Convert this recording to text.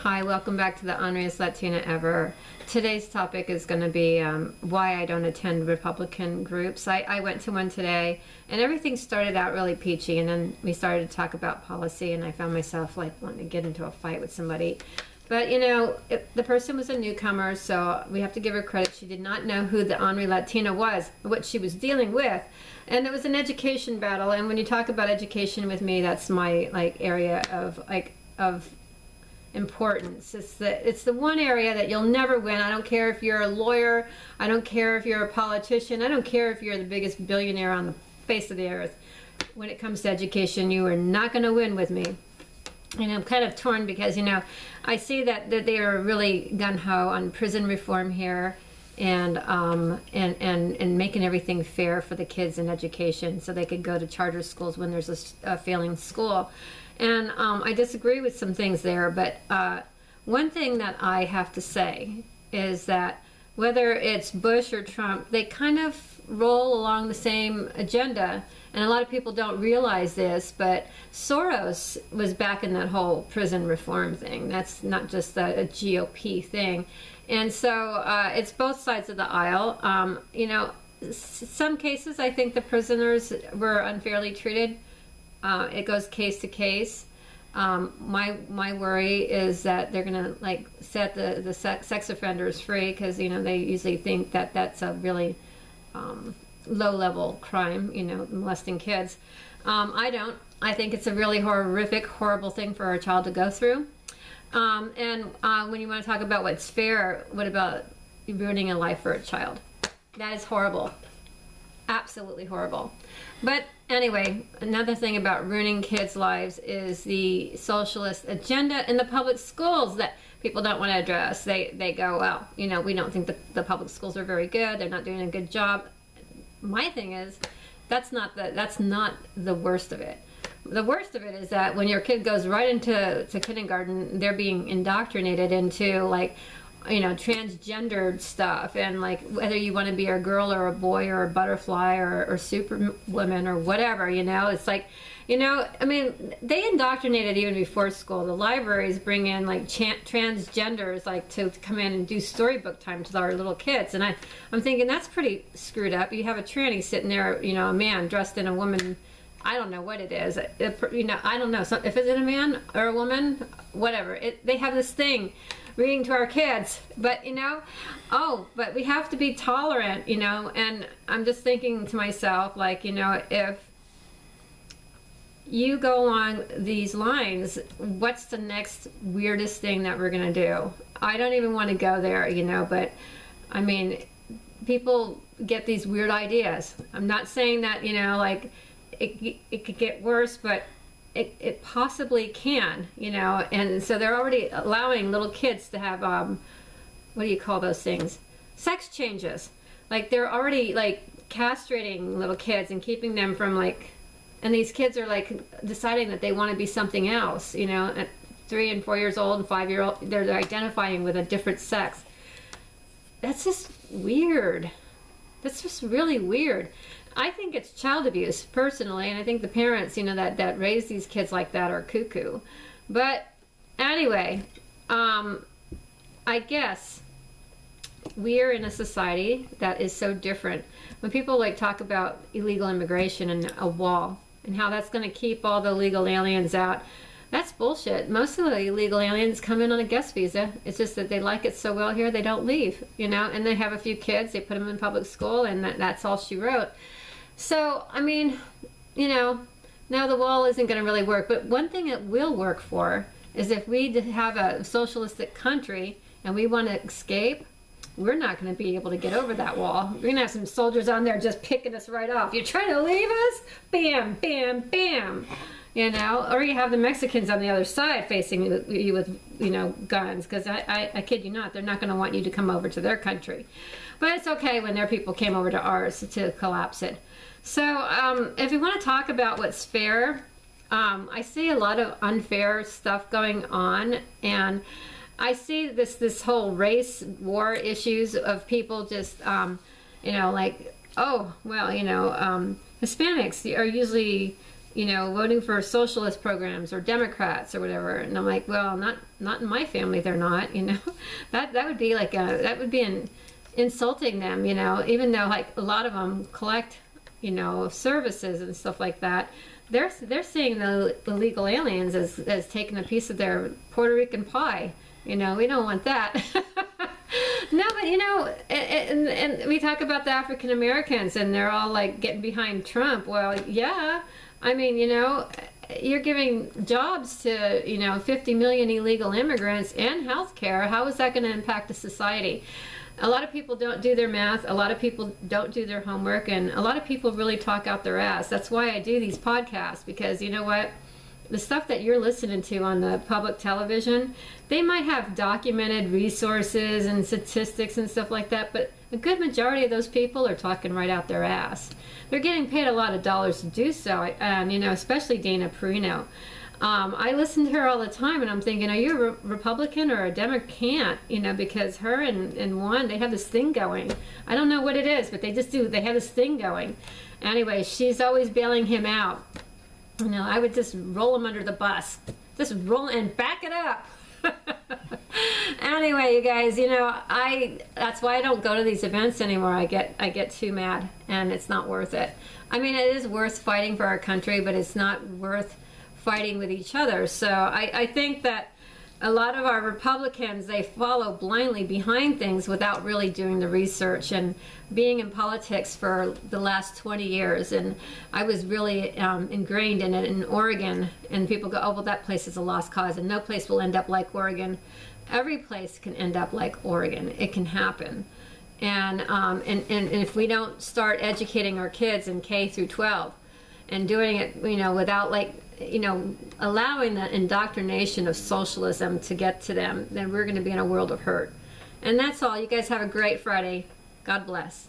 Hi, welcome back to the Unraised Latina Ever. Today's topic is going to be why I don't attend Republican groups. I went to one today, and everything started out really peachy, and then we started to talk about policy, and I found myself like wanting to get into a fight with somebody. But you know, the person was a newcomer, so we have to give her credit. She did not know who the Honorary Latina was, what she was dealing with. And it was an education battle, and when you talk about education with me, that's my area of importance. It's the one area that you'll never win. I don't care if you're a lawyer, I don't care if you're a politician, I don't care if you're the biggest billionaire on the face of the earth. When it comes to education, you are not going to win with me. And I'm kind of torn because, you know, I see that they are really gung-ho on prison reform here and making everything fair for the kids in education so they could go to charter schools when there's a failing school. And I disagree with some things there, but one thing that I have to say is that whether it's Bush or Trump, they kind of roll along the same agenda. And a lot of people don't realize this, but Soros was back in that whole prison reform thing. That's not just a GOP thing. And so it's both sides of the aisle. You know, some cases I think the prisoners were unfairly treated. It goes case to case. My worry is that they're gonna set the sex offenders free because you know they usually think that that's a really low-level crime, you know, molesting kids. I don't. I think it's a really horrific, horrible thing for a child to go through. And when you want to talk about what's fair, what about ruining a life for a child? That is horrible. Absolutely horrible. But anyway, another thing about ruining kids' lives is the socialist agenda in the public schools that people don't want to address. They go, well, you know, we don't think the public schools are very good. They're not doing a good job. My thing is, that's not the worst of it. The worst of it is that when your kid goes right into kindergarten, they're being indoctrinated into you know, transgendered stuff and whether you want to be a girl or a boy or a butterfly or superwoman or whatever, you know, it's you know, I mean, they indoctrinated even before school. The libraries bring in transgenders to come in and do storybook time to our little kids, and I'm thinking that's pretty screwed up. You have a tranny sitting there, you know, a man dressed in a woman. I don't know what it is. You know, I don't know. So if it's a man or a woman, whatever. They have this thing reading to our kids, but you know, but we have to be tolerant, you know. And I'm just thinking to myself, you know, if you go along these lines, what's the next weirdest thing that we're gonna do? I don't even want to go there, you know, but I mean, people get these weird ideas. I'm not saying that, you know, it could get worse, but it possibly can, you know. And so they're already allowing little kids to have what do you call those things, sex changes. They're already castrating little kids and keeping them from and these kids are deciding that they want to be something else, you know, at 3 and 4 years old and 5-year-old, they're identifying with a different sex. That's just weird. That's just really weird. I think it's child abuse, personally, and I think the parents, you know, that raise these kids like that are cuckoo. But anyway, I guess we're in a society that is so different. When people talk about illegal immigration and a wall and how that's going to keep all the illegal aliens out, that's bullshit. Most of the illegal aliens come in on a guest visa. It's just that they like it so well here, they don't leave, you know, and they have a few kids, they put them in public school, and that's all she wrote. So, I mean, you know, now the wall isn't going to really work, but one thing it will work for is if we have a socialistic country and we want to escape, we're not going to be able to get over that wall. We're going to have some soldiers on there just picking us right off. You're trying to leave us? Bam, bam, bam. You know, or you have the Mexicans on the other side facing you with, you know, guns, because I kid you not, they're not going to want you to come over to their country. But it's okay when their people came over to ours to collapse it. So if you want to talk about what's fair, I see a lot of unfair stuff going on, and I see this whole race war issues of people just, you know, oh, well, you know, Hispanics are usually voting for socialist programs or Democrats or whatever. And I'm like, well, not in my family, they're not. That would be like insulting them. Even though like a lot of them collect services and stuff like that. They're seeing the illegal aliens as taking a piece of their Puerto Rican pie. We don't want that. No, but and we talk about the African Americans, and they're all like getting behind Trump. Well, yeah, I mean, you're giving jobs to 50 million illegal immigrants and health care. How is that going to impact the society? A lot of people don't do their math. A lot of people don't do their homework, and a lot of people really talk out their ass. That's why I do these podcasts, because you know what? The stuff that you're listening to on the public television, they might have documented resources and statistics and stuff like that, but a good majority of those people are talking right out their ass. They're getting paid a lot of dollars to do so, especially Dana Perino. I listen to her all the time, and I'm thinking, are you a Republican or a Democrat? Because her and one, they have this thing going. I don't know what it is, but they just do. They have this thing going. Anyway, she's always bailing him out. I would just roll him under the bus. Just roll and back it up. Anyway, you guys, that's why I don't go to these events anymore. I get too mad, and it's not worth it. I mean, it is worth fighting for our country, but it's not worth fighting with each other. So I think that a lot of our Republicans, they follow blindly behind things without really doing the research, and being in politics for the last 20 years, and I was really ingrained in it in Oregon, and people go, oh, well, that place is a lost cause, and no place will end up like Oregon. Every place can end up like Oregon. It can happen. And if we don't start educating our kids in K through 12 and doing it, without allowing the indoctrination of socialism to get to them, then we're going to be in a world of hurt. And that's all. You guys have a great Friday. God bless.